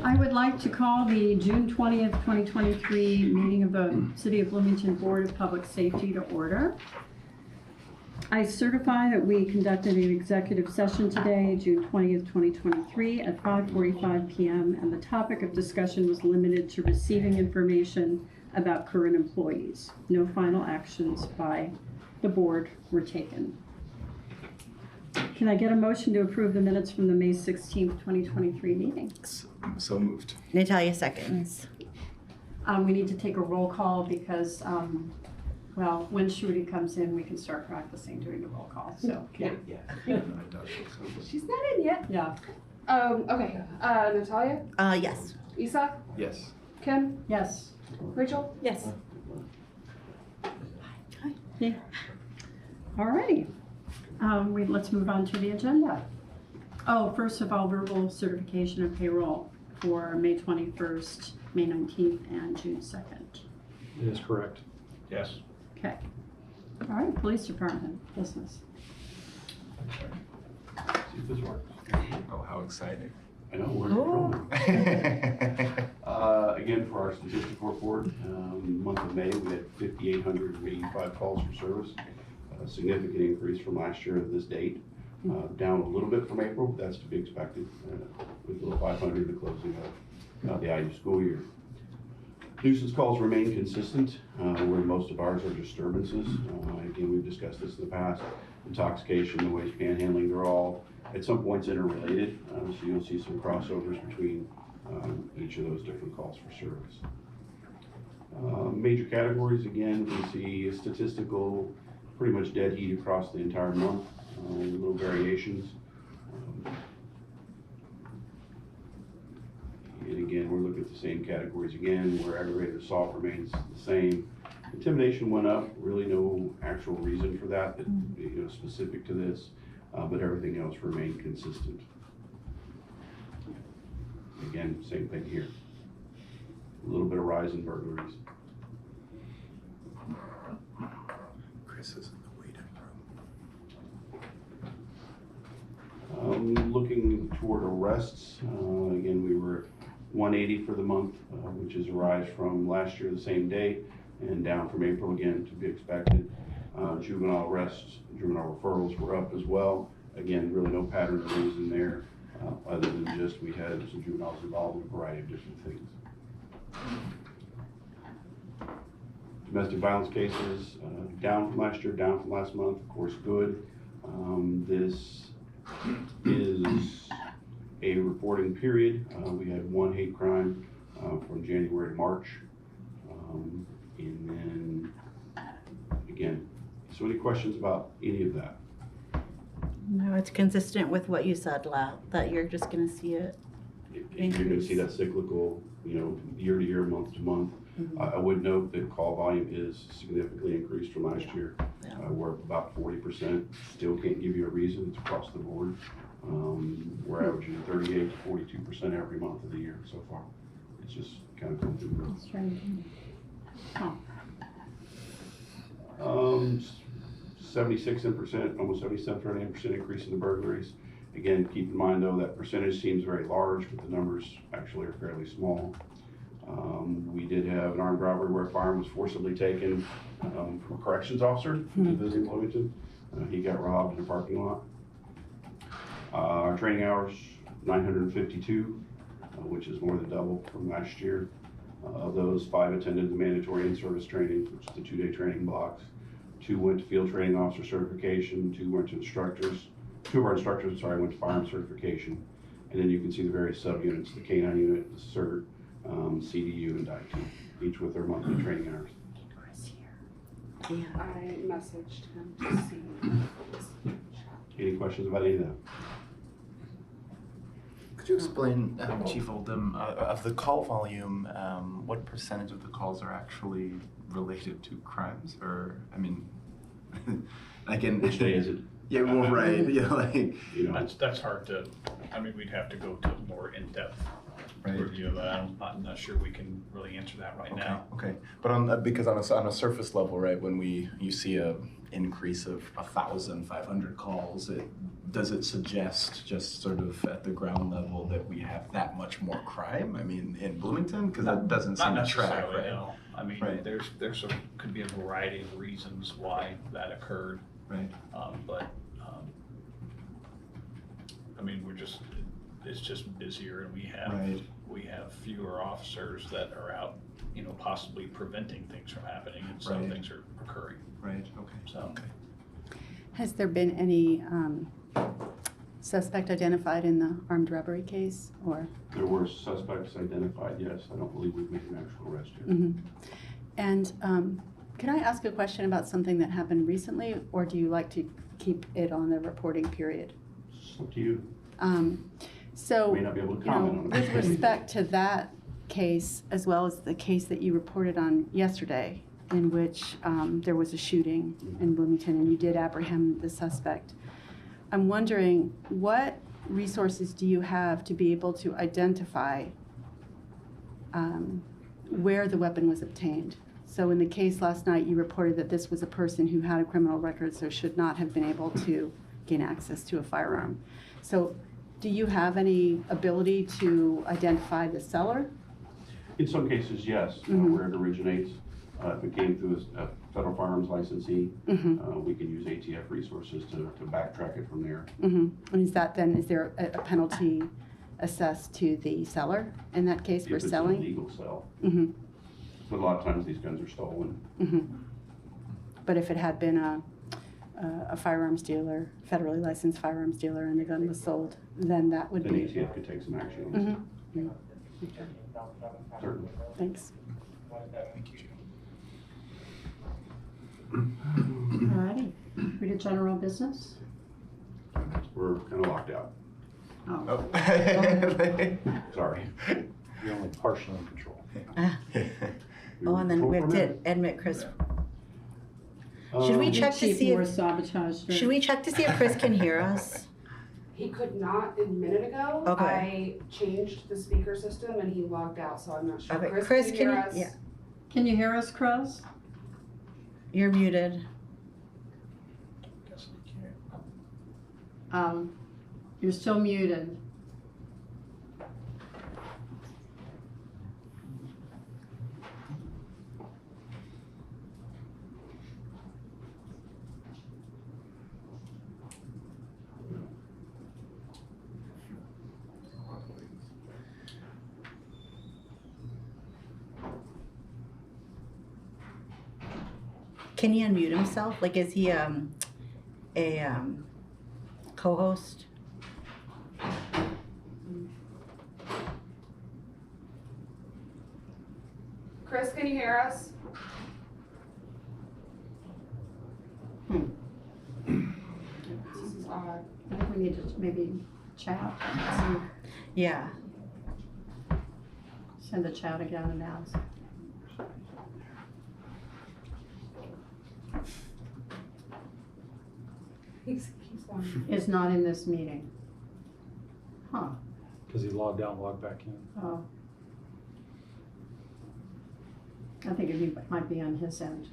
I would like to call the June 20th, 2023 meeting of the City of Bloomington Board of Public Safety to order. I certify that we conducted an executive session today, June 20th, 2023 at 5:45 p.m. and the topic of discussion was limited to receiving information about current employees. No final actions by the board were taken. Can I get a motion to approve the minutes from the May 16th, 2023 meeting? So moved. Natalia seconds. We need to take a roll call because, well, when Shruti comes in, we can start practicing doing the roll call. So, yeah. She's not in yet. Yeah. Okay. Natalia? Yes. Isa? Yes. Kim? Yes. Rachel? Yes. Yeah. All righty. Let's move on to the agenda. Oh, first of all, verbal certification of payroll for May 21st, May 19th, and June 2nd. That is correct. Yes. Okay. All right, police department, business. See if this works. Oh, how exciting. I know, we're rolling. Again, for our statistical report, month of May, we had 5,885 calls for service. A significant increase from last year at this date. Down a little bit from April, but that's to be expected with the 500 the closing of the IU school year. Nuisance calls remain consistent, where most of ours are disturbances. Again, we've discussed this in the past. Intoxication, noise, panhandling, they're all at some points interrelated. So you'll see some crossovers between each of those different calls for service. Major categories, again, we see statistical, pretty much dead heat across the entire month, little variations. And again, we're looking at the same categories again, where aggravated assault remains the same. Intimidation went up, really no actual reason for that, specific to this, but everything else remained consistent. Again, same thing here. A little bit of rise in burglaries. Chris is in the waiting room. Looking toward arrests, again, we were 180 for the month, which is a rise from last year the same day, and down from April again to be expected. Juvenile arrests, juvenile referrals were up as well. Again, really no pattern of reason there, other than just we had some juveniles involved in a variety of different things. Domestic violence cases, down from last year, down from last month, of course, good. This is a reporting period. We had one hate crime from January to March. And then, again, so any questions about any of that? No, it's consistent with what you said, that you're just going to see it. You're going to see that cyclical, year to year, month to month. Mm-hmm. I would note that call volume is significantly increased from last year. Yeah. We're up about 40%. Still can't give you a reason. It's across the board. We're averaging 38 to 42% every month of the year so far. It's just kind of going through the roof. Strange. Oh. 76%, almost 77% increase in the burglaries. Again, keep in mind though that percentage seems very large, but the numbers actually are fairly small. We did have an armed robbery where a firearm was forcibly taken from a corrections officer visiting Bloomington. He got robbed in a parking lot. Our training hours, 952, which is more than double from last year. Of those, 5 attended the mandatory in-service training, which is the 2-day training blocks. 2 went to field training officer certification, 2 went to instructors. 2 of our instructors, went to firearm certification. And then you can see the various subunits, the K9 unit, the CERT, CDU, and IT, each with their monthly training hours. Yeah. I messaged him to see. Any questions about any of that? Could you explain, Chief Oldham, of the call volume, what percentage of the calls are actually related to crimes? Or, I mean, again, Which day is it? Yeah, well, right. That's hard to. I mean, we'd have to go to more in-depth review of that. I'm not sure we can really answer that right now. Okay, but because on a surface level, right, when you see a increase of 1,500 calls, it does it suggest just sort of at the ground level that we have that much more crime? I mean, in Bloomington, because that doesn't seem Not to track, necessarily, right? no. I mean, Right. could be a variety of reasons why that occurred. Right. I mean, it's just busier, and Right. we have fewer officers that are out, possibly preventing things from happening, and some Right. things are occurring, Right. Okay. so. Okay. Has there been any suspect identified in the armed robbery case, or? There were suspects identified, yes. I don't believe we've made an actual arrest yet. Mhm. And can I ask a question about something that happened recently, or do you like to keep it on the reporting period? It's up to you. So, May not be able to you know, comment on it. with respect to that case, as well as the case that you reported on yesterday, in which there was a shooting in Bloomington and you did apprehend the suspect, I'm wondering, what resources do you have to be able to identify where the weapon was obtained? So in the case last night, you reported that this was a person who had a criminal record, so should not have been able to gain access to a firearm. So do you have any ability to identify the seller? In some cases, yes, Mhm. where it originates. If it came through a federal firearms licensee, Mm-hmm. we can use ATF resources to backtrack it from there. Mm-hmm. And is that then, is there a penalty assessed to the seller in that case for If it's selling? a legal sell. Mm-hmm. But a lot of times these guns are stolen. Mm-hmm. But if it had been a firearms dealer, federally licensed firearms dealer, and the gun was sold, then that would Then be. ATF could take some action against it. Mm-hmm. Okay. Certainly. Thanks. Thank you. Alrighty, we did general business? We're kind of locked out. Oh, Oh. Sorry. You're only partially in control. Oh, and then we have to admit Chris. Should we check to Chief see Moore if, sabotaged her. should we check to see if Chris can hear us? He could not a minute ago. Okay. I changed the speaker system and he logged out, so I'm not sure. Okay, Chris, Chris, can you can hear you- us? yeah. Can you hear us, Chris? You're muted. You're still muted. Can he unmute himself? Like, is he a co-host? Chris, can you hear us? This is odd. I think we need to maybe chat, Yeah. send a chat again and ask. He's on. Is not in this meeting. Huh, Because he logged out and logged back in. oh. I think it might be on his end.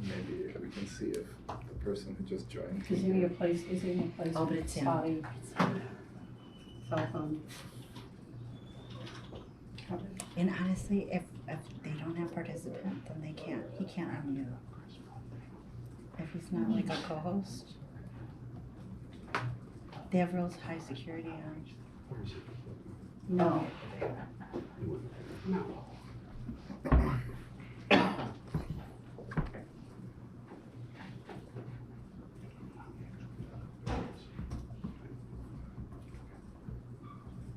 Maybe we can see if the person who just joined. Is he in a place, Oh, but it's him. spotty cell phone? And honestly, if they don't have participant, then they can't, he can't unmute. If he's not like a co-host. They have real high security on. No. No.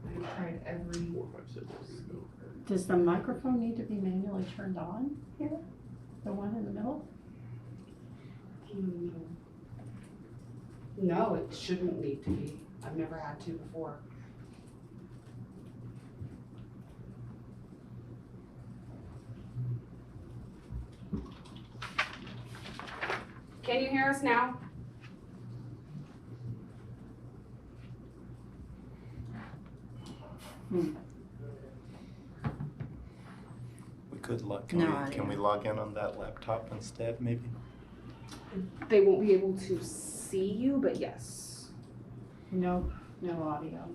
I tried every. 4, 5, 6. Does the microphone need to be manually turned on here? The one in the middle? No, it shouldn't need to be. I've never had to before. Can you hear us now? We Good luck. No Can we audio. log in on that laptop instead, maybe? They won't be able to see you, but yes. Nope, no audio.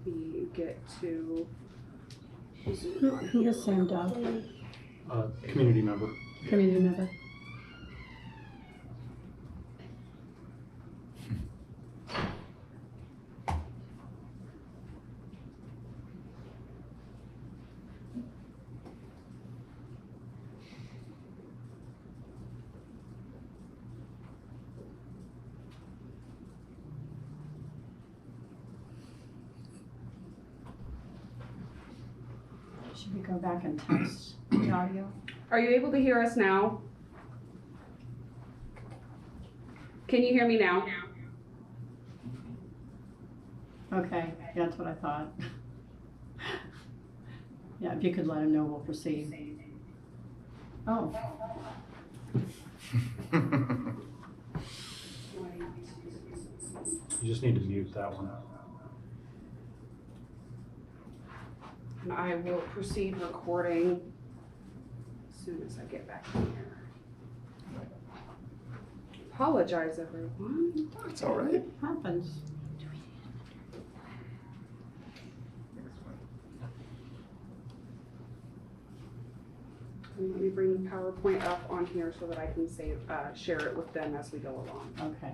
We get to. Who was Sam Dove? Community member. Community member. Should we go back and test the audio? Are you able to hear us now? Can you hear me now? Okay, yeah, that's what I thought. Yeah, if you could let him know, we'll proceed. Oh, You just need to mute that one. And I will proceed recording as soon as I get back in here. Apologize, everyone. It's all right. happens. And let me bring the PowerPoint up on here so that I can share it with them as we go along. Okay.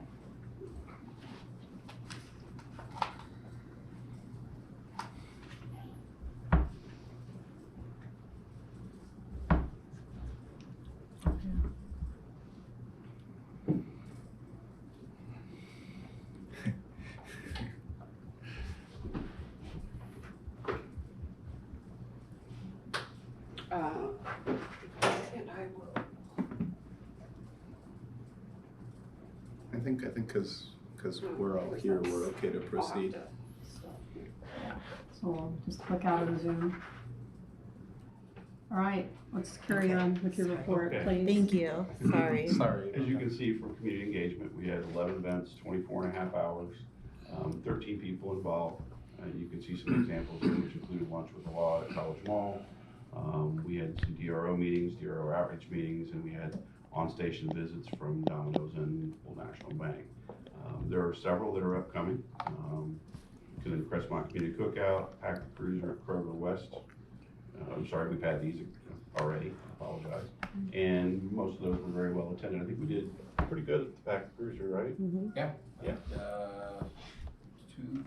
And I will. I think because we're all here, we're okay to proceed. So we'll just click out of the Zoom. All right, let's carry on with your report, Okay. please. Thank you. Sorry. Sorry. As you can see from community engagement, we had 11 events, 24 and a half hours, 13 people involved. You can see some examples here, which included lunch with the law at College Mall. We had some DRO meetings, DRO outreach meetings, and we had on-station visits from Domino's and Old National Bank. There are several that are upcoming. The Crestmont Community Cookout, Packer Cruiser at Kroger West. I'm sorry, we've had these already, I apologize. And most of those were very well attended. I think we did pretty good at the Packer Cruiser, right? Yeah. Yeah.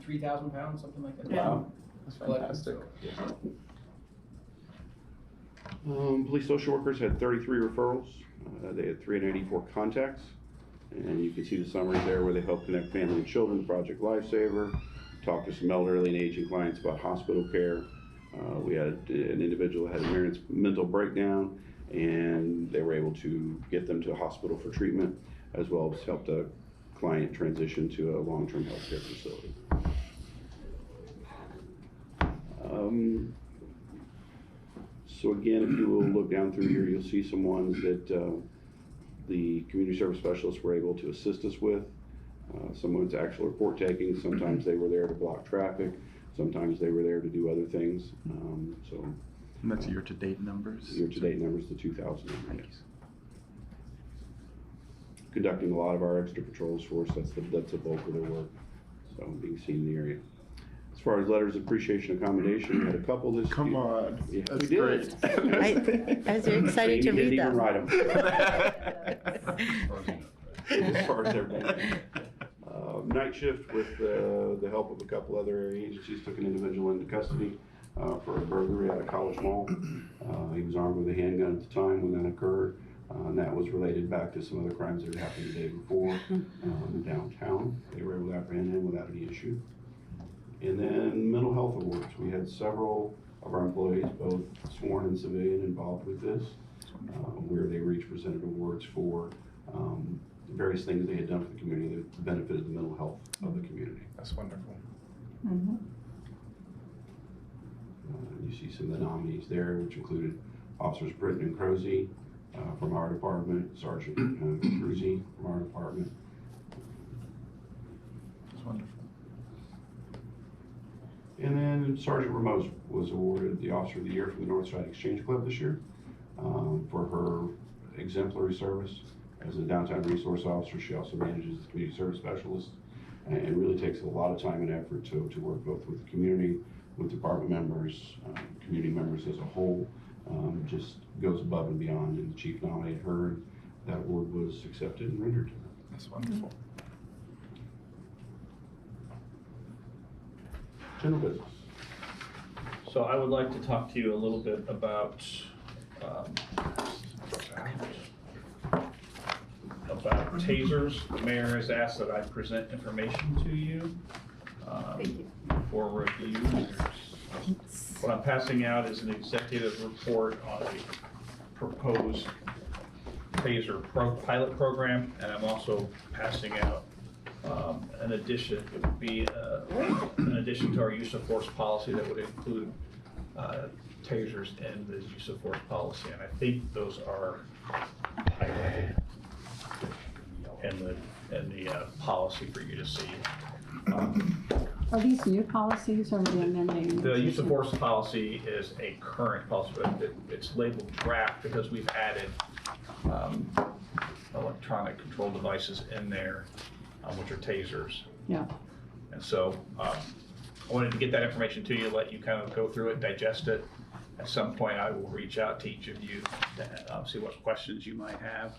3,000 pounds, something like that. Yeah. That's Collected, fantastic. so. Police social workers had 33 referrals. They had 384 contacts. And you can see the summary there where they help connect family and children to Project Lifesaver, talk to some elderly and aging clients about hospital care. We had an individual that had a mental breakdown, and they were able to get them to a hospital for treatment, as well as help the client transition to a long-term health care facility. So again, if you will look down through here, you'll see some ones that the community service specialists were able to assist us with. Some ones actual report taking, sometimes they were there to block traffic, sometimes they were there to do other things. So And that's year-to-date numbers? year-to-date numbers, the 2,000 numbers. Thanks. Conducting a lot of our extra patrols for us, that's the bulk of their work, so being seen in the area. As far as letters of appreciation and commendation, we had a couple this year. Come on. Yeah, That's we did. I was very excited to read Jamie didn't even them. write them. As far as their night shift with the help of a couple other agencies, took an individual into custody for a burglary at a College Mall. He was armed with a handgun at the time when that occurred. And that was related back to some other crimes that had happened the day before downtown. They were able to apprehend him without any issue. And then mental health awards. We had several of our employees, both sworn and civilian, involved with this, where they were each presented awards for various things they had done for the community that benefited the mental health of the community. That's wonderful. Mm-hmm. You see some of the nominees there, which included Officers Britton and Crozy from our department, Sergeant Cruzy from our department. Wonderful. And then Sergeant Ramos was awarded the Officer of the Year from the Northside Exchange Club this year for her exemplary service as a downtown resource officer. She also manages the community service specialist and really takes a lot of time and effort to work both with the community, with department members, community members as a whole. Just goes above and beyond, and the chief nominated her, and that award was accepted and rendered to her. That's wonderful. General business. So I would like to talk to you a little bit about tasers. The mayor has asked that I present information to you. Thank you. For review. What I'm passing out is an executive report on a proposed taser pilot program, and I'm also passing out an addition. It would be an addition to our use of force policy that would include tasers in the use of force policy, and I think those are highlighted in the policy for you to see. Are these new policies or are they amending? The use of force policy is a current policy, but it's labeled draft because we've added electronic control devices in there, which are tasers. Yeah. And so I wanted to get that information to you, let you kind of go through it, digest it. At some point, I will reach out to each of you to see what questions you might have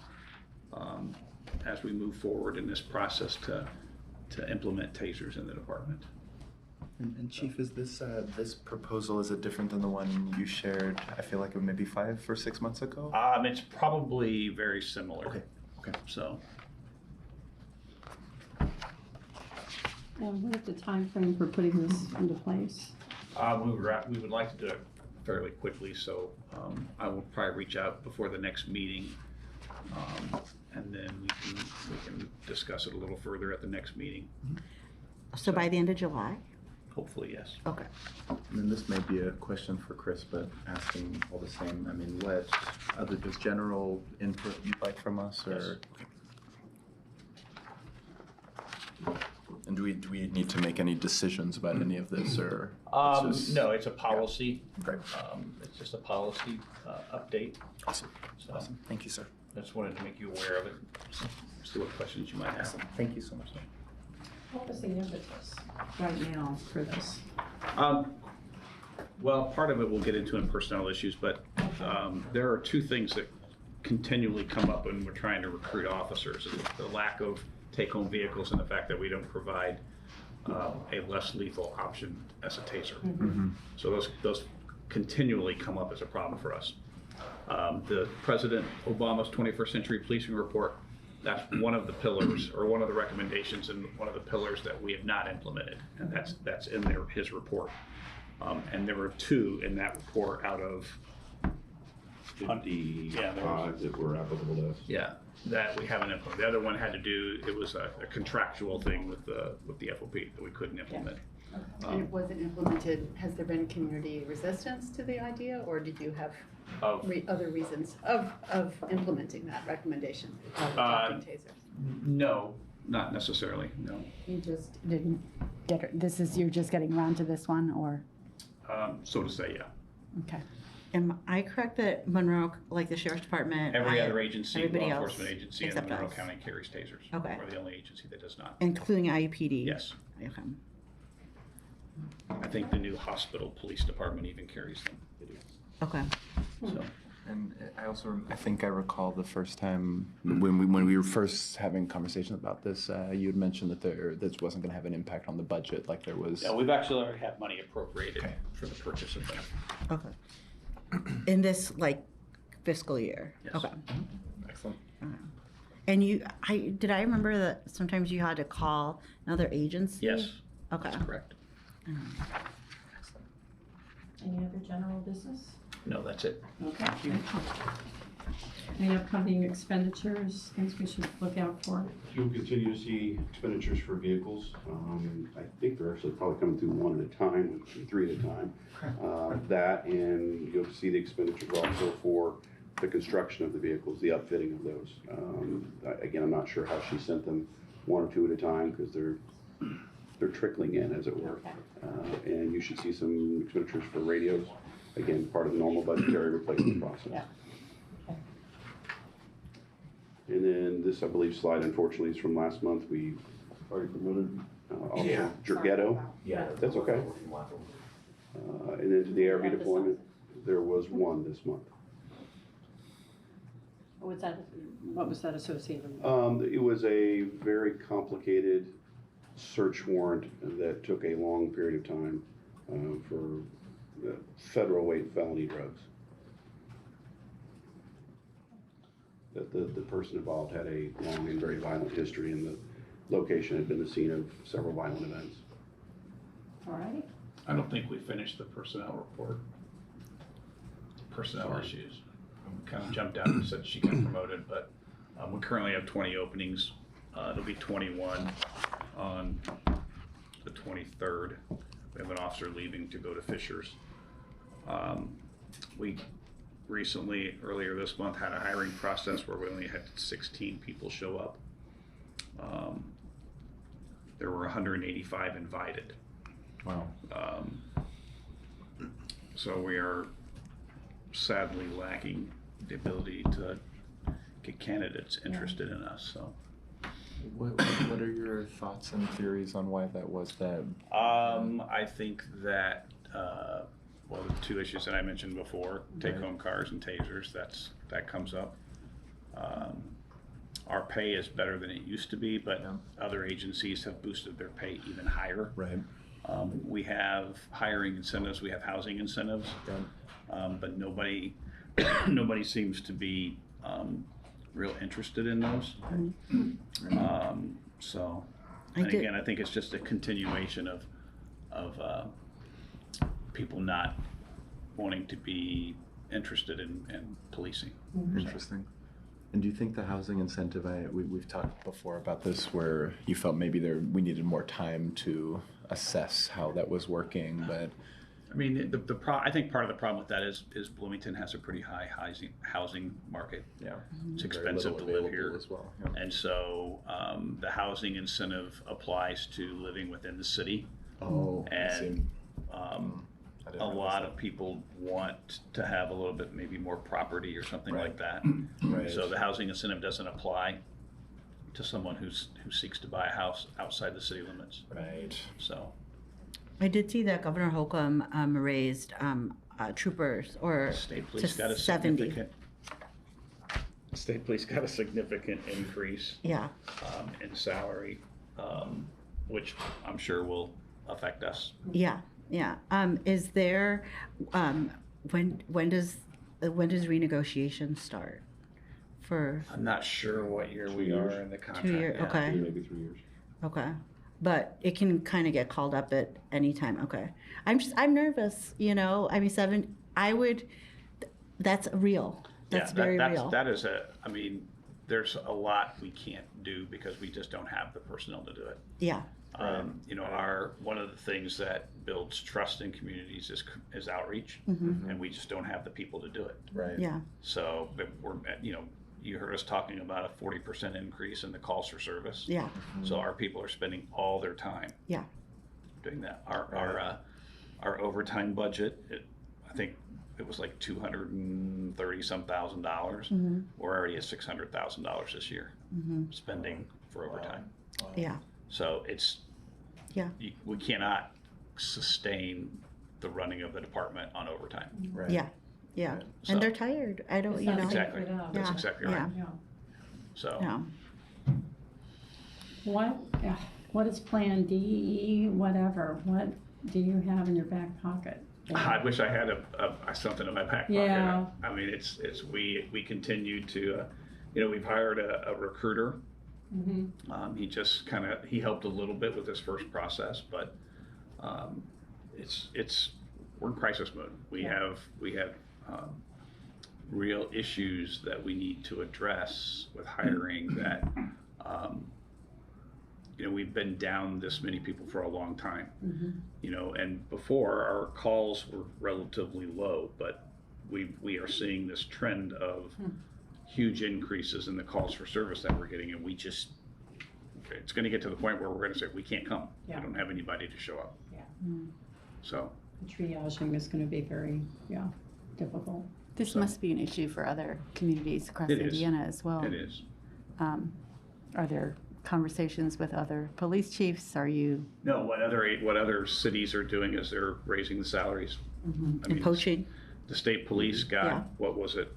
as we move forward in this process to implement tasers in the department. And Chief, is this proposal, is it different than the one you shared, I feel like maybe 5 or 6 months ago? It's probably very similar. Okay. So. And what is the time frame for putting this into place? We would like to do it fairly quickly, so I will probably reach out before the next meeting, and then we can discuss it a little further at the next meeting. So by the end of July? Hopefully, yes. Okay. And then this may be a question for Chris, but asking all the same, I mean, what other just general input you'd like from us, or? Yes. And do we need to make any decisions about any of this, or? No, it's a policy. Yeah. Great. It's just a policy update. Awesome. So Awesome. Thank you, sir. I just wanted to make you aware of it. See what questions you might have. Awesome. Thank you so much. What was the impetus right now for this? Well, part of it we'll get into in personnel issues, but there are two things that continually come up when we're trying to recruit officers: the lack of take-home vehicles and the fact that we don't provide a less lethal option as a taser. Mm-hmm. So those continually come up as a problem for us. The President Obama's 21st Century Policing Report, that's one of the pillars, or one of the recommendations, and one of the pillars that we have not implemented, and that's in his report. And there were two in that report out of 55 that were applicable to us. Yeah, that we haven't implemented. The other one had to do, it was a contractual thing with the FOP that we couldn't implement. And it wasn't implemented. Has there been community resistance to the idea, or did you have other reasons of implementing that recommendation of adopting tasers? No, not necessarily, no. You just didn't get it. You're just getting around to this one, or? So to say, yeah. Okay. Am I correct that Monroe, like the Sheriff's Department? Every other agency, law everybody else enforcement agency in except Monroe us. County carries tasers. Okay. We're the only agency that does not. Including IUPD? Yes. Okay. I think the new hospital police department even carries them. They do. Okay. So. And I think I recall the first time when we were first having conversations about this, you had mentioned that this wasn't going to have an impact on the budget, like there was. Yeah, we've actually already had money appropriated for the purchase of them. Okay. In this fiscal year? Yes. Okay. Excellent. And did I remember that sometimes you had to call another agency? Yes. Okay. That's correct. Any other general business? No, that's it. Okay. Any upcoming expenditures, things we should look out for? You'll continue to see expenditures for vehicles. I think they're actually probably coming through one at a time, three at a time. That, and you'll see the expenditures also for the construction of the vehicles, the upfitting of those. Again, I'm not sure how she sent them one or two at a time because they're they're trickling in, as it were. And you should see some expenditures for radios, again, part of the normal budgetary replacement process. Yeah. And then this, I believe, slide unfortunately is from last month. We already promoted Officer Giorgetto. Yeah. That's okay. And then to the ARB deployment, there was one this month. What was that associated with? It was a very complicated search warrant that took a long period of time for federal weight felony drugs. That the person involved had a long and very violent history, and the location had been the scene of several violent events. All righty. I don't think we finished the personnel report. Personnel issues. Kind of jumped out and said she got promoted, but we currently have 20 openings. It'll be 21 on the 23rd. We have an officer leaving to go to Fishers. We recently, earlier this month, had a hiring process where we only had 16 people show up. There were 185 invited. Wow. So we are sadly lacking the ability to get candidates interested in us, so. What are your thoughts and theories on why that was that? I think that, well, the two issues that I mentioned before, take-home cars and tasers, that comes up. Our pay is better than it used to be, but other agencies have boosted their pay even higher. Right. We have hiring incentives, we have housing incentives, but nobody seems to be real interested in those. So, and again, I think it's just a continuation of people not wanting to be interested in policing. Interesting. And do you think the housing incentive, we've talked before about this, where you felt maybe we needed more time to assess how that was working, but I mean, I think part of the problem with that is Bloomington has a pretty high housing market. yeah, It's very expensive to little live here. available as well. Yeah. And so the housing incentive applies to living within the city. Oh, I And see. I didn't a realize lot that. of people want to have a little bit, maybe more property or something Right. like that. Right. So the housing incentive doesn't apply to someone who seeks to buy a house outside the city limits. Right. So, I did see that Governor Holcomb raised troopers or state to police got a 70. significant. State police got a significant increase Yeah. in salary, which I'm sure will affect us. Yeah. Yeah. Is there when does renegotiation start for I'm not sure what year we are in the contract. 2 years? yeah. Okay. Maybe 3 years. Okay. But it can kind of get called up at any time. Okay. I'm nervous, you know. I mean, that's real. That's very real. That is I mean, there's a lot we can't do because we just don't have the personnel to do it. Yeah. You know, one of the things that builds trust in communities is outreach, and we just don't have the people to do it. Right. Yeah. So we're, you know, you heard us talking about a 40% increase in the calls for service. Yeah. So our people are spending all their time Yeah. doing that. Our overtime budget, I think it was like $230-some thousand. We're already at $600,000 this year spending for overtime. Yeah. So we cannot sustain the running of the department on overtime. Right. Yeah. Yeah. Right. And So- they're tired. I don't, you know. Exactly. That's Yeah. exactly right. Yeah. So. Yeah. What is Plan D, whatever? What do you have in your back pocket? I wish I had something in my back pocket. Yeah. I mean, we continue to, you know, we've hired a recruiter. He just he helped a little bit with this first process, but we're in crisis mode. We have real issues that we need to address with hiring that, you know, we've been down this many people for a long time. You know, and before our calls were relatively low, but we are seeing this trend of huge increases in the calls for service that we're getting, and we just it's gonna get to the point where we're gonna say, we can't come. We Yeah. don't have anybody to show up. Yeah. So, Triaging is gonna be very, difficult. This must be an issue for other communities across It is. Indiana as well. it is. Are there conversations with other police chiefs? Are you? No, what other cities are doing is they're raising the salaries. I And mean, poaching. The state police Yeah. got, what was it,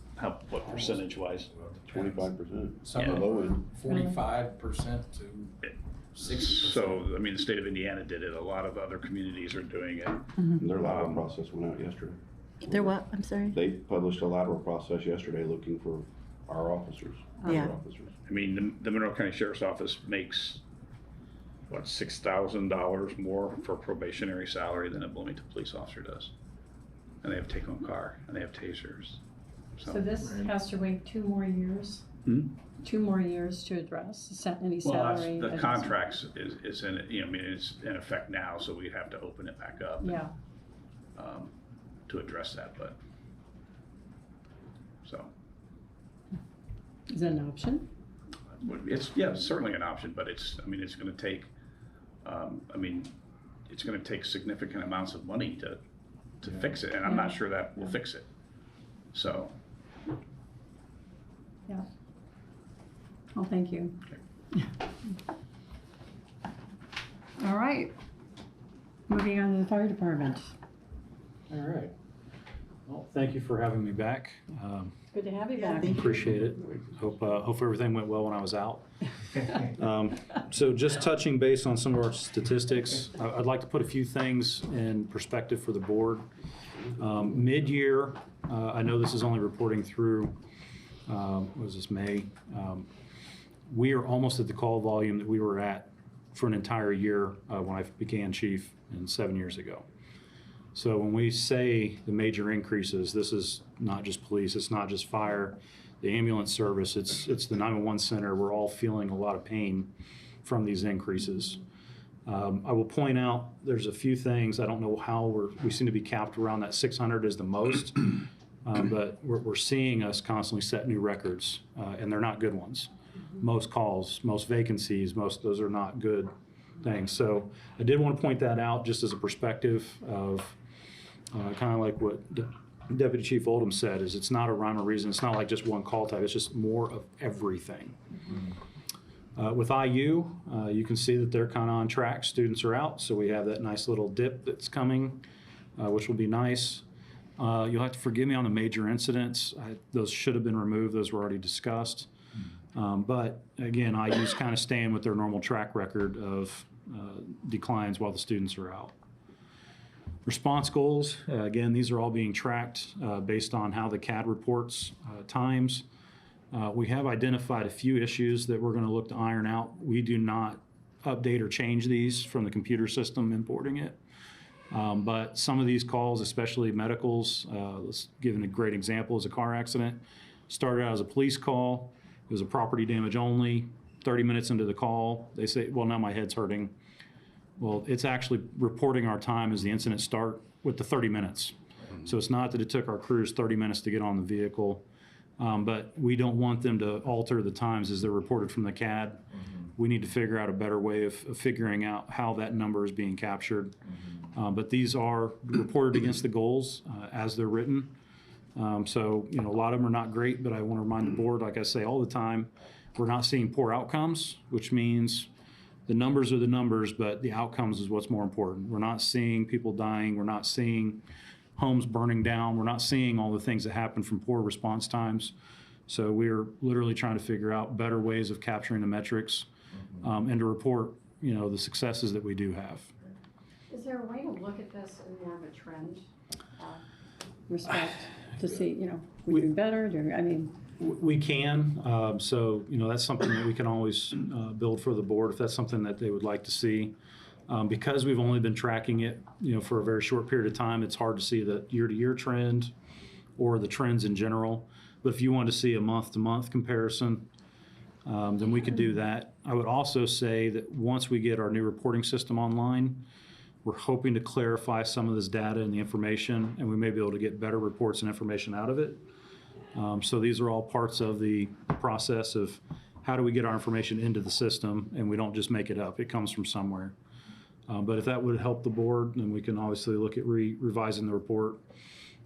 what percentage wise? 25%. Some Yeah. of Low end. them, 45% to 60%. So, I mean, the state of Indiana did it, a lot of other communities are doing it. Their lateral process went out yesterday. They're what? I'm sorry. They published a lateral process yesterday looking for our officers. Yeah. Our officers. I mean, the Monroe County Sheriff's Office makes, what, $6,000 more for probationary salary than a Bloomington police officer does. And they have take-home car, and they have tasers. So this has to wait 2 more years? Hmm? 2 more years to address any Well, salary? that's, the adjustment? contracts is in, I mean, it's in effect now, so we'd have to open it back up. Yeah, To address that, but, so. is that an option? It's, certainly an option, but it's gonna take, it's gonna take significant amounts of money to fix it, and I'm not sure that will fix it. So, Yeah. Well, thank you. All right. Moving on to the fire department. All right. Well, thank you for having me back. Good to have you back. Appreciate it. Hope everything went well when I was out. So just touching base on some of our statistics, I'd like to put a few things in perspective for the board. Mid-year, I know this is only reporting through, what was this, May? We are almost at the call volume that we were at for an entire year when I began chief 7 years ago. So when we say the major increases, this is not just police, it's not just fire, the ambulance service, it's the 911 center. We're all feeling a lot of pain from these increases. I will point out there's a few things. I don't know how we seem to be capped around that 600 is the most, but we're seeing us constantly set new records, and they're not good ones. Most calls, most vacancies, those are not good things. So I did want to point that out just as a perspective of kind of like what Deputy Chief Oldham said, is it's not a rhyme or reason. It's not like just one call type. It's just more of everything. With IU, you can see that they're kind of on track. Students are out, so we have that nice little dip that's coming, which will be nice. You'll have to forgive me on the major incidents. Those should have been removed. Those were already discussed. But again, IU's kind of staying with their normal track record of declines while the students are out. Response goals, again, these are all being tracked based on how the CAD reports times. We have identified a few issues that we're going to look to iron out. We do not update or change these from the computer system importing it. But some of these calls, especially medicals, let's give a great example, is a car accident. Started out as a police call. It was a property damage only. 30 minutes into the call, they say, well, now my head's hurting. Well, it's actually reporting our time as the incident start with the 30 minutes. So it's not that it took our crews 30 minutes to get on the vehicle, but we don't want them to alter the times as they're reported from the CAD. We need to figure out a better way of figuring out how that number is being captured. But these are reported against the goals as they're written. So, a lot of them are not great, but I want to remind the board, like I say all the time, we're not seeing poor outcomes, which means the numbers are the numbers, but the outcomes is what's more important. We're not seeing people dying. We're not seeing homes burning down. We're not seeing all the things that happen from poor response times. So we're literally trying to figure out better ways of capturing the metrics and to report, the successes that we do have. Is there a way to look at this in more of a trend respect to see, we're doing better? We can, so, that's something that we can always build for the board if that's something that they would like to see. Because we've only been tracking it, for a very short period of time, it's hard to see the year-to-year trend or the trends in general. But if you want to see a month-to-month comparison, then we could do that. I would also say that once we get our new reporting system online, we're hoping to clarify some of this data and the information, and we may be able to get better reports and information out of it. So these are all parts of the process of how do we get our information into the system and we don't just make it up, it comes from somewhere. But if that would help the board, then we can obviously look at revising the report.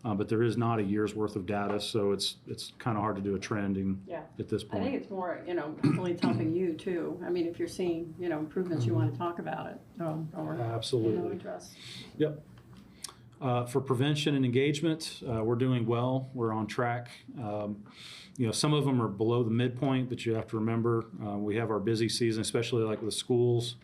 But there is not a year's worth of data, so it's kind of hard to do a trending Yeah. at this I point. think it's more, hopefully it's helping you too. I mean, if you're seeing, improvements, you want to talk about it or, Absolutely. address. Yep. For prevention and engagement, we're doing well. We're on track. Some of them are below the midpoint, but you have to remember we have our busy season, especially like with schools.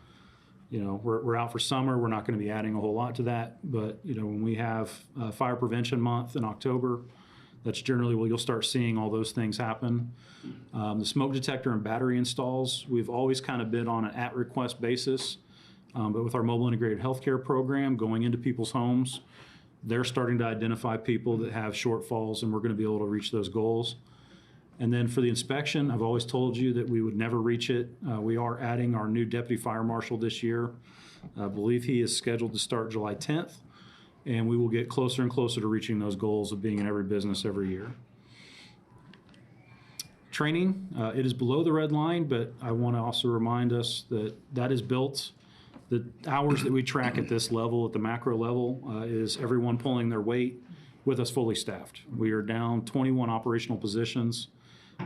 We're out for summer. We're not going to be adding a whole lot to that. But, when we have Fire Prevention Month in October, that's generally when you'll start seeing all those things happen. The smoke detector and battery installs, we've always kind of been on an at-request basis. But with our mobile integrated healthcare program going into people's homes, they're starting to identify people that have shortfalls, and we're going to be able to reach those goals. And then for the inspection, I've always told you that we would never reach it. We are adding our new deputy fire marshal this year. I believe he is scheduled to start July 10th, and we will get closer and closer to reaching those goals of being in every business every year. Training, it is below the red line, but I want to also remind us that that is built. The hours that we track at this level, at the macro level, is everyone pulling their weight with us fully staffed. We are down 21 operational positions.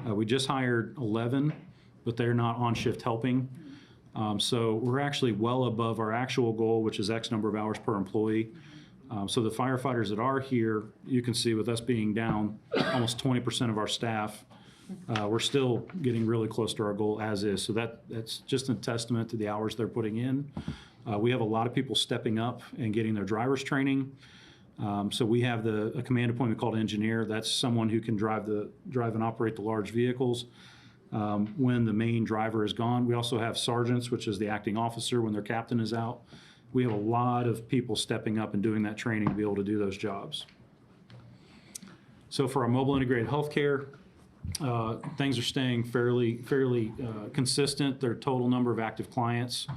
We just hired 11, but they're not on shift helping. So we're actually well above our actual goal, which is X number of hours per employee. So the firefighters that are here, you can see with us being down almost 20% of our staff, we're still getting really close to our goal as is. So that's just a testament to the hours they're putting in. We have a lot of people stepping up and getting their driver's training. So we have a command appointment called engineer. That's someone who can drive and operate the large vehicles when the main driver is gone. We also have sergeants, which is the acting officer when their captain is out. We have a lot of people stepping up and doing that training to be able to do those jobs. So for our mobile integrated healthcare, things are staying fairly consistent. Their total number of active clients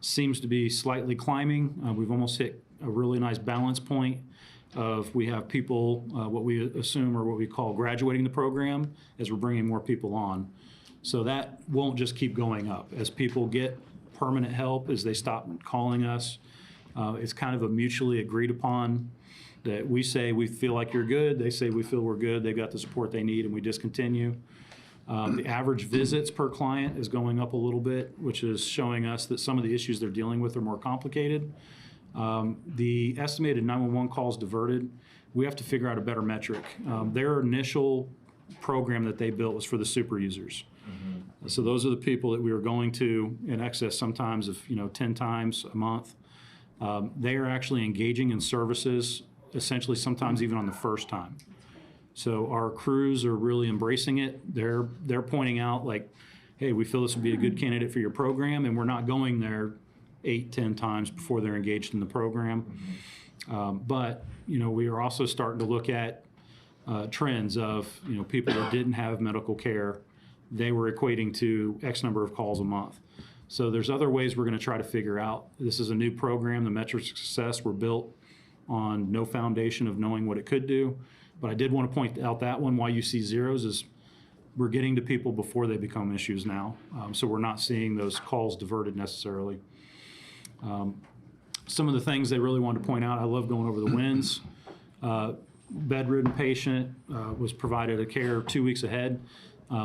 seems to be slightly climbing. We've almost hit a really nice balance point of we have people, what we assume or what we call graduating the program as we're bringing more people on. So that won't just keep going up. As people get permanent help, as they stop calling us, it's kind of a mutually agreed upon that we say we feel like you're good, they say we feel we're good, they've got the support they need, and we discontinue. The average visits per client is going up a little bit, which is showing us that some of the issues they're dealing with are more complicated. The estimated 911 calls diverted, we have to figure out a better metric. Their initial program that they built was for the super users. Mm-hmm. So those are the people that we were going to in excess sometimes of 10 times a month. They are actually engaging in services essentially sometimes even on the first time. So our crews are really embracing it. They're pointing out like, hey, we feel this would be a good candidate for your program, and we're not going there 8-10 times before they're engaged in the program. But we are also starting to look at trends of people that didn't have medical care. They were equating to X number of calls a month. So there's other ways we're going to try to figure out. This is a new program. The metrics of success were built on no foundation of knowing what it could do. But I did want to point out that one, why you see zeros is we're getting to people before they become issues now. So we're not seeing those calls diverted necessarily. Some of the things they really wanted to point out, I love going over the wins. Bedridden patient was provided a care 2 weeks ahead.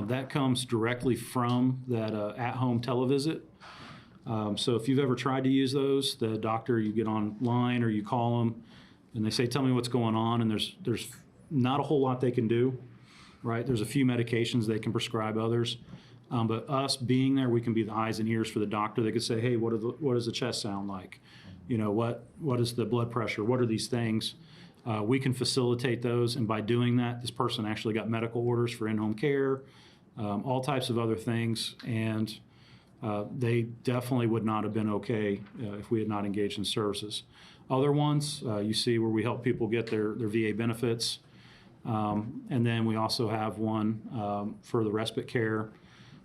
That comes directly from that at-home televisit. So if you've ever tried to use those, the doctor, you get online or you call them and they say, tell me what's going on, and there's not a whole lot they can do, right? There's a few medications they can prescribe others. But us being there, we can be the eyes and ears for the doctor. They could say, hey, what does the chest sound like? What is the blood pressure? What are these things? We can facilitate those, and by doing that, this person actually got medical orders for in-home care, all types of other things, and they definitely would not have been okay if we had not engaged in services. Other ones, you see where we help people get their VA benefits, and then we also have one for the respite care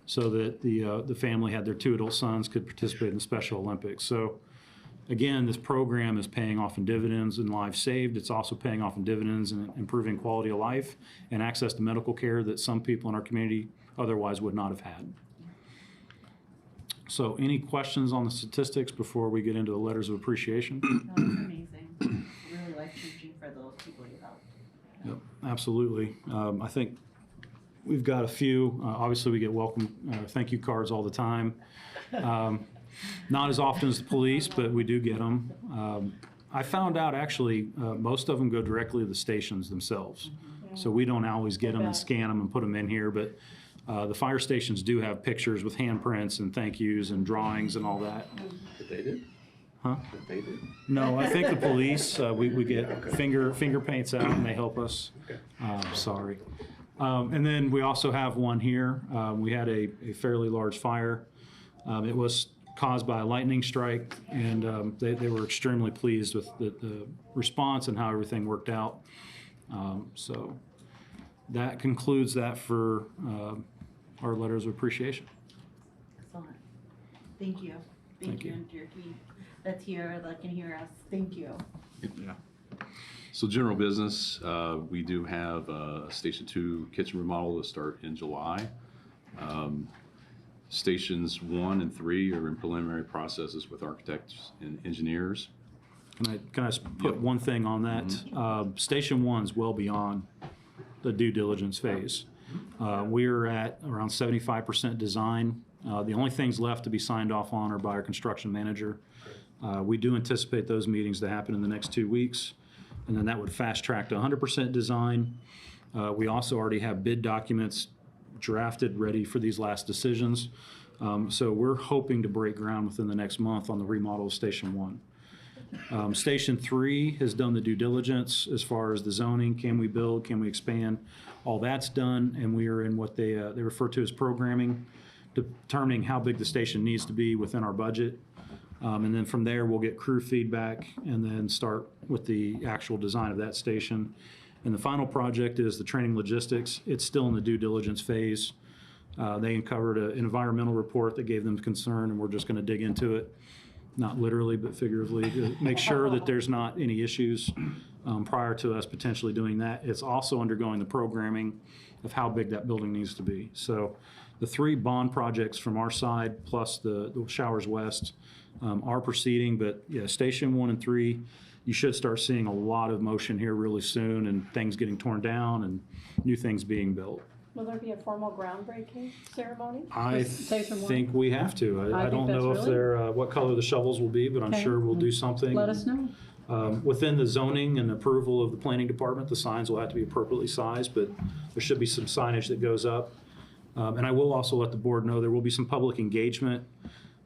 so that the family had their 2 adult sons could participate in the Special Olympics. So again, this program is paying off in dividends and lives saved. It's also paying off in dividends and improving quality of life and access to medical care that some people in our community otherwise would not have had. So any questions on the statistics before we get into the letters of appreciation? That's amazing. Really life-changing for those people you helped. Yep, absolutely. I think we've got a few. Obviously, we get welcome thank you cards all the time. Not as often as the police, but we do get them. I found out actually most of them go directly to the stations themselves. So we don't always get them and scan them and put them in here, but the fire stations do have pictures with handprints and thank yous and drawings and all that. That they did? Huh? That they did? No, I think the police, we get finger paints out and they help us. Sorry. And then we also have one here. We had a fairly large fire. It was caused by a lightning strike, and they were extremely pleased with the response and how everything worked out. So that concludes that for our letters of appreciation. Excellent. Thank you. Thank you. And to your team that's here, that can hear us. Thank you. Yeah. So general business, we do have Station 2 kitchen remodel to start in July. Stations 1 and 3 are in preliminary processes with architects and engineers. Can I put one thing on that? Station 1's well beyond the due diligence phase. We're at around 75% design. The only things left to be signed off on are by our construction manager. We do anticipate those meetings to happen in the next 2 weeks, and then that would fast track to 100% design. We also already have bid documents drafted, ready for these last decisions. So we're hoping to break ground within the next month on the remodel of Station 1. Station 3 has done the due diligence as far as the zoning. Can we build? Can we expand? All that's done, and we are in what they refer to as programming, determining how big the station needs to be within our budget. And then from there, we'll get crew feedback and then start with the actual design of that station. And the final project is the training logistics. It's still in the due diligence phase. They uncovered an environmental report that gave them concern, and we're just going to dig into it, not literally, but figuratively, to make sure that there's not any issues prior to us potentially doing that. It's also undergoing the programming of how big that building needs to be. So the 3 bond projects from our side, plus the Showers West, are proceeding, but yeah, Station 1 and 3, you should start seeing a lot of motion here really soon, and things getting torn down and new things being built. Will there be a formal groundbreaking ceremony? I Station 1? think we have to. I I don't think know that's if they're, what color the shovels will be, but I'm Okay. sure we'll do something. Let us know. Within the zoning and approval of the planning department, the signs will have to be appropriately sized, but there should be some signage that goes up. And I will also let the board know there will be some public engagement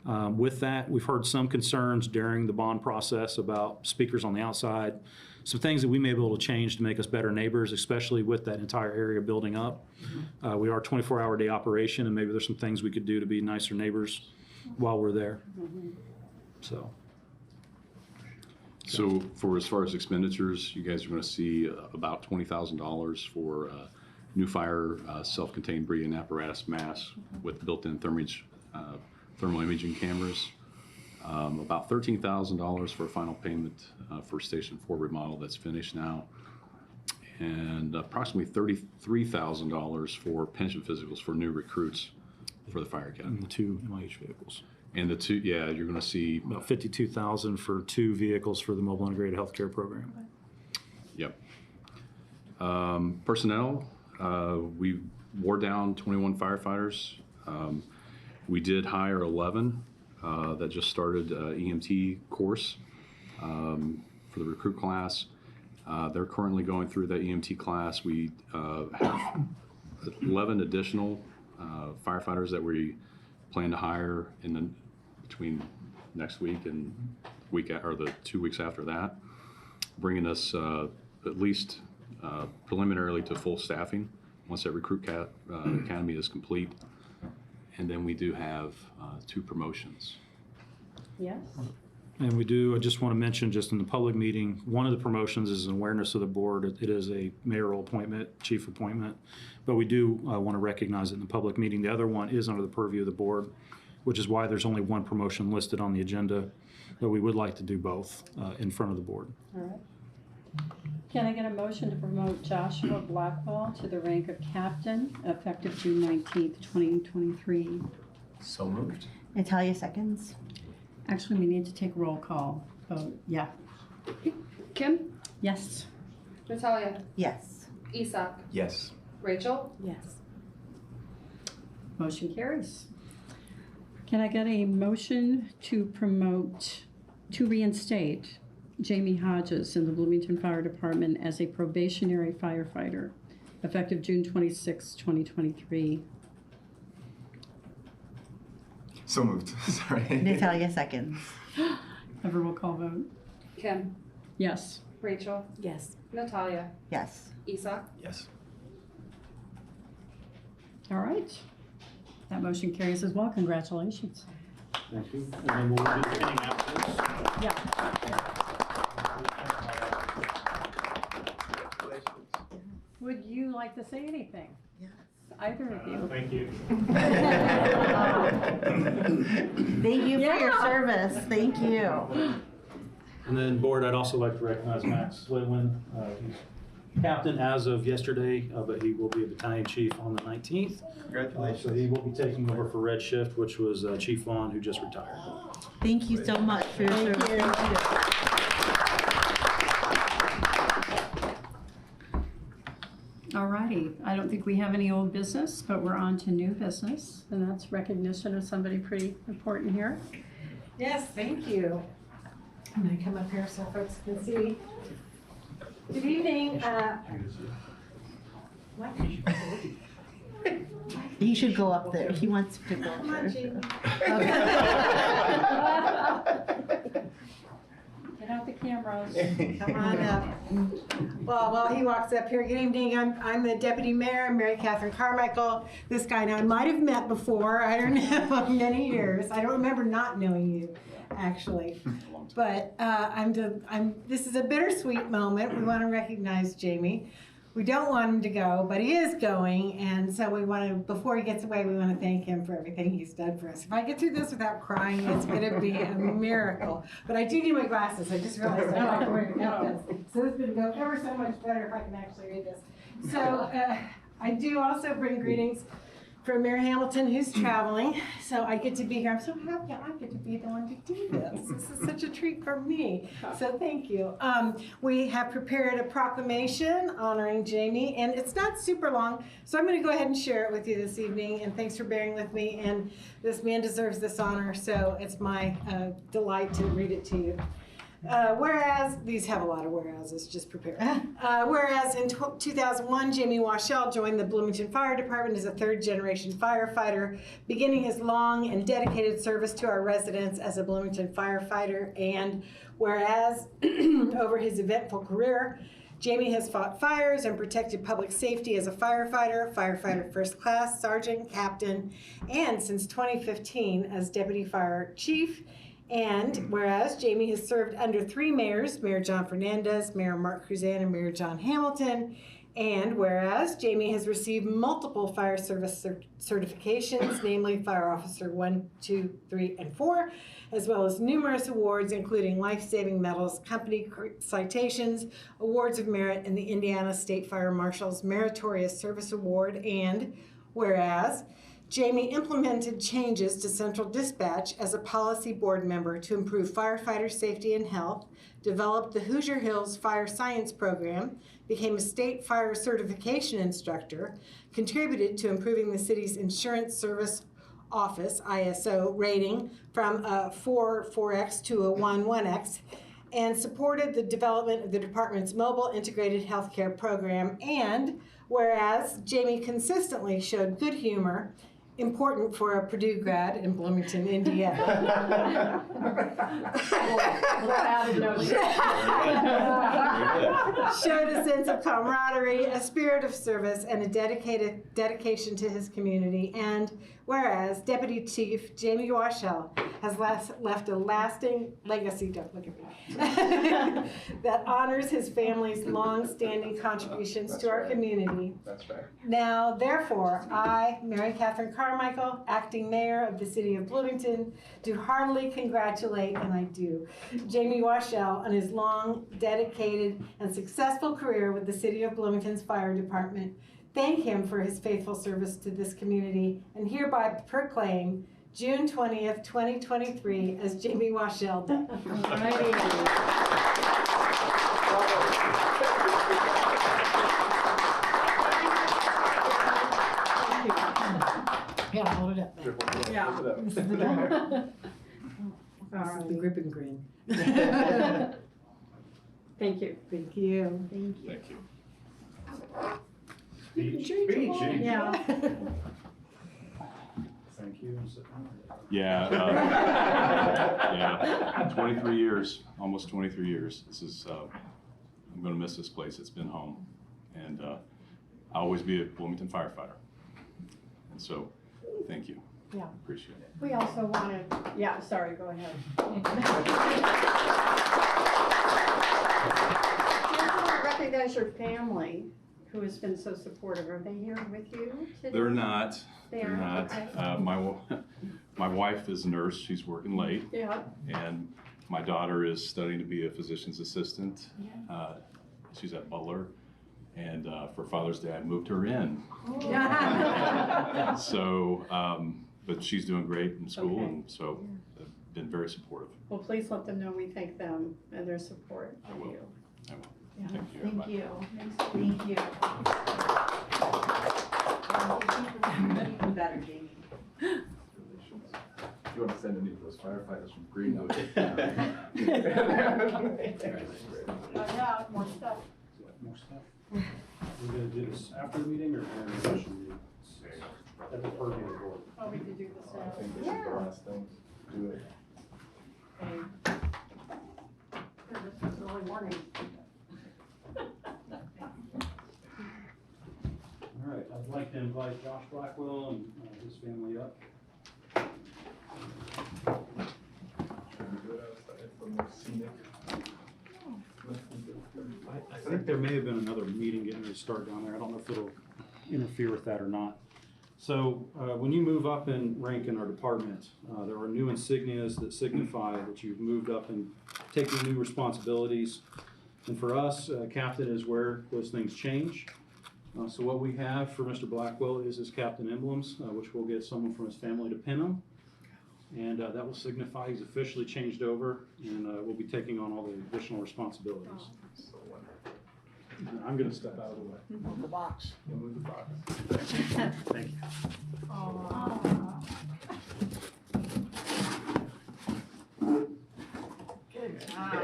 with that. We've heard some concerns during the bond process about speakers on the outside, some things that we may be able to change to make us better neighbors, especially with that entire area building up. We are a 24-hour day operation, and maybe there's some things we could do to be nicer neighbors while we're there. So For as far as expenditures, you guys are going to see about $20,000 for new fire self-contained breathing apparatus mask with built-in thermal imaging cameras. About $13,000 for a final payment for Station 4 remodel that's finished now. And approximately $33,000 for pension physicals for new recruits for the fire academy. and the 2 MIH vehicles. And the 2, yeah, you're going to see About $52,000 for 2 vehicles for the mobile integrated healthcare program. Yep. Personnel, we wore down 21 firefighters. We did hire 11 that just started EMT course for the recruit class. They're currently going through that EMT class. We have 11 additional firefighters that we plan to hire between next week and the 2 weeks after that, bringing us at least preliminarily to full staffing once that recruit academy is complete. And then we do have 2 promotions. Yes. And we do, I just want to mention, just in the public meeting, one of the promotions is an awareness of the board. It is a mayoral appointment, chief appointment, but we do want to recognize it in the public meeting. The other one is under the purview of the board, which is why there's only one promotion listed on the agenda, but we would like to do both in front of the board. All right. Can I get a motion to promote Joshua Blackwell to the rank of captain effective June 19th, 2023? So moved. Natalia seconds. Actually, we need to take a roll call vote. Yeah. Kim, Yes. Natalia, Yes. Isak, Yes. Rachel, Yes. Motion carries. Can I get a motion to reinstate Jamie Hodges in the Bloomington Fire Department as a probationary firefighter, effective June 26, 2023? So moved. Sorry. Natalia seconds. Have a roll call vote. Kim, Yes. Rachel, Yes. Natalia, Yes. Isak. Yes. All right. That motion carries as well. Congratulations. Thank you. And then we'll do the meeting afterwards. Yeah. Would you like to say anything? Yes. Either of you? Thank you. Thank you for your service. Thank you. And then, board, I'd also like to recognize Max Lewin. He's captain as of yesterday, but he will be a battalion chief on the 19th. Congratulations. So he will be taking over for Red Shift, which was Chief Vaughn, who just retired. Thank you so much for your service. Thank you. All righty. I don't think we have any old business, but we're on to new business, and that's recognition of somebody pretty important here. Yes, thank you. I'm gonna come up here so folks can see. Good evening. He should go up there. He wants to go up Come on, there. Jamie. Get out the cameras. Come on up. Well, while he walks up here, good evening. I'm the deputy mayor, Mary Catherine Carmichael. This guy now I might have met before. I don't know, many years. I don't remember not knowing you, actually. But this is a bittersweet moment. We want to recognize Jamie. We don't want him to go, but he is going, and so we want to, before he gets away, we want to thank him for everything he's done for us. If I get through this without crying, it's going to be a miracle. But I do need my glasses. I just realized I don't have to wear glasses. So this is going to go ever so much better if I can actually read this. So I do also bring greetings from Mayor Hamilton, who's traveling. So I get to be here. I'm so happy I get to be the one to do this. This is such a treat for me. So thank you. We have prepared a proclamation honoring Jamie, and it's not super long, so I'm going to go ahead and share it with you this evening. And thanks for bearing with me. And this man deserves this honor, so it's my delight to read it to you. Whereas, these have a lot of whereases, just prepare. Whereas in 2001, Jamie Washell joined the Bloomington Fire Department as a third-generation firefighter, beginning his long and dedicated service to our residents as a Bloomington firefighter. And whereas, over his eventful career, Jamie has fought fires and protected public safety as a firefighter, firefighter first class, sergeant, captain, and since 2015 as deputy fire chief. And whereas Jamie has served under 3 mayors, Mayor John Fernandez, Mayor Mark Cruzan, and Mayor John Hamilton. And whereas Jamie has received multiple fire service certifications, namely Fire Officer 1, 2, 3, and 4, as well as numerous awards, including life-saving medals, company citations, awards of merit, and the Indiana State Fire Marshal's Meritorious Service Award. And whereas Jamie implemented changes to Central Dispatch as a policy board member to improve firefighter safety and health, developed the Hoosier Hills Fire Science Program, became a state fire certification instructor, contributed to improving the city's Insurance Service Office, ISO, rating from a 4.4x to a 1.1x, and supported the development of the department's mobile integrated healthcare program. And whereas Jamie consistently showed good humor, important for a Purdue grad in Bloomington, Indiana. Showed a sense of camaraderie, a spirit of service, and a dedication to his community. And whereas Deputy Chief Jamie Washell has left a lasting legacy, don't look at me, that honors his family's long-standing contributions to our community. That's right. Now, therefore, I, Mary Catherine Carmichael, acting mayor of the city of Bloomington, do heartily congratulate, and I do, Jamie Washell on his long, dedicated, and successful career with the city of Bloomington's fire department. Thank him for his faithful service to this community, and hereby proclaim June 20th, 2023 as Jamie Washeld. Yeah, hold it up. Yeah. This is the back. This is the grip and grin. Thank you. Thank you. Thank you. Thank you. Yeah. Thank you. Yeah, yeah, 23 years, almost 23 years. This is, I'm gonna miss this place. It's been home. And I'll always be a Bloomington firefighter. And so, thank you. Yeah. Appreciate it. We also wanted, yeah, sorry, go ahead. We want to recognize your family who has been so supportive. Are they here with you today? They're not. They They're aren't? not. Okay. My wife is a nurse. She's working late. Yeah. And my daughter is studying to be a physician's assistant. She's at Butler. And for Father's Day, I moved her in. So, but she's doing great in school, Okay. and so they've been very supportive. Well, please let them know we thank them and their support I of will. you. I will. Yeah. Thank you. Thank everybody. you. Thank you. Even better, Jamie. You want to send any of those firefighters from Greenwood? Yeah, more stuff. More stuff? We're gonna do this after the meeting or during the session meeting? At the purview of the board. Oh, we could do this I now. think this is the last thing. Do it. This is early morning. All right, I'd like to invite Josh Blackwell and his family up. I think there may have been another meeting getting ready to start down there. I don't know if it'll interfere with that or not. So when you move up in rank in our department, there are new insignias that signify that you've moved up and taken new responsibilities. And for us, captain is where those things change. So what we have for Mr. Blackwell is his captain emblems, which we'll get someone from his family to pin them. And that will signify he's officially changed over and will be taking on all the additional responsibilities. I'm going to step out of the way. Move the box. You'll move the box. Thank you. Good job.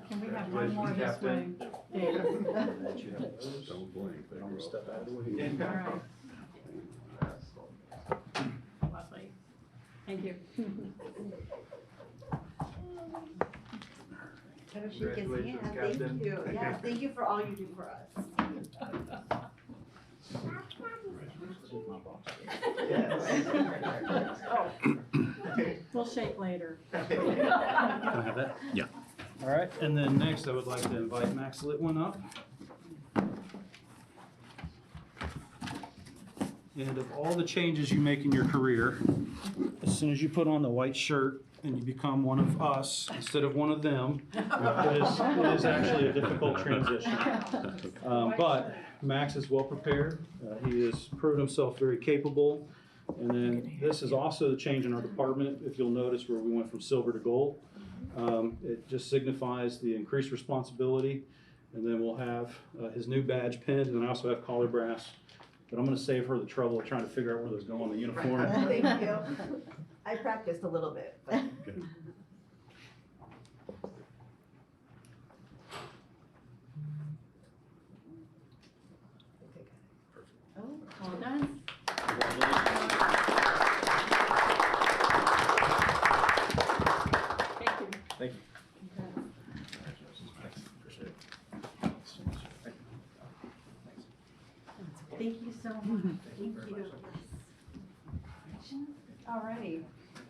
Can we have one more this way? Dave? Don't blink. I'm going to step out of the way. All right. Lovely. Thank you. Have a shake his hand. Thank you. Yeah, thank you for all you do for us. We'll shake later. Can I have that? Yeah. All right, and then next I would like to invite Max Litwin up. And of all the changes you make in your career, as soon as you put on the white shirt and you become one of us instead of one of them, it is actually a difficult transition. But Max is well prepared. He has proven himself very capable. And then this is also the change in our department, if you'll notice, where we went from silver to gold. It just signifies the increased responsibility. And then we'll have his new badge pinned, and I also have collar brass. But I'm going to save her the trouble of trying to figure out where those go on the uniform. Thank you. I practiced a little bit, but. Good. Oh, All done. Thank you. Thank you. thank you so much. Thank you. All righty.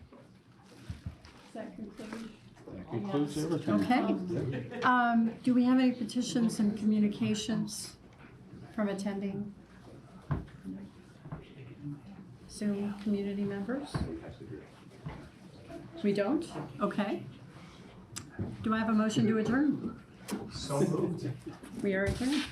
Does that conclude? That concludes everything. Okay. Do we have any petitions and communications from attending Zoom community members? We don't? Okay. Do I have a motion to adjourn? So moved. We are adjourned.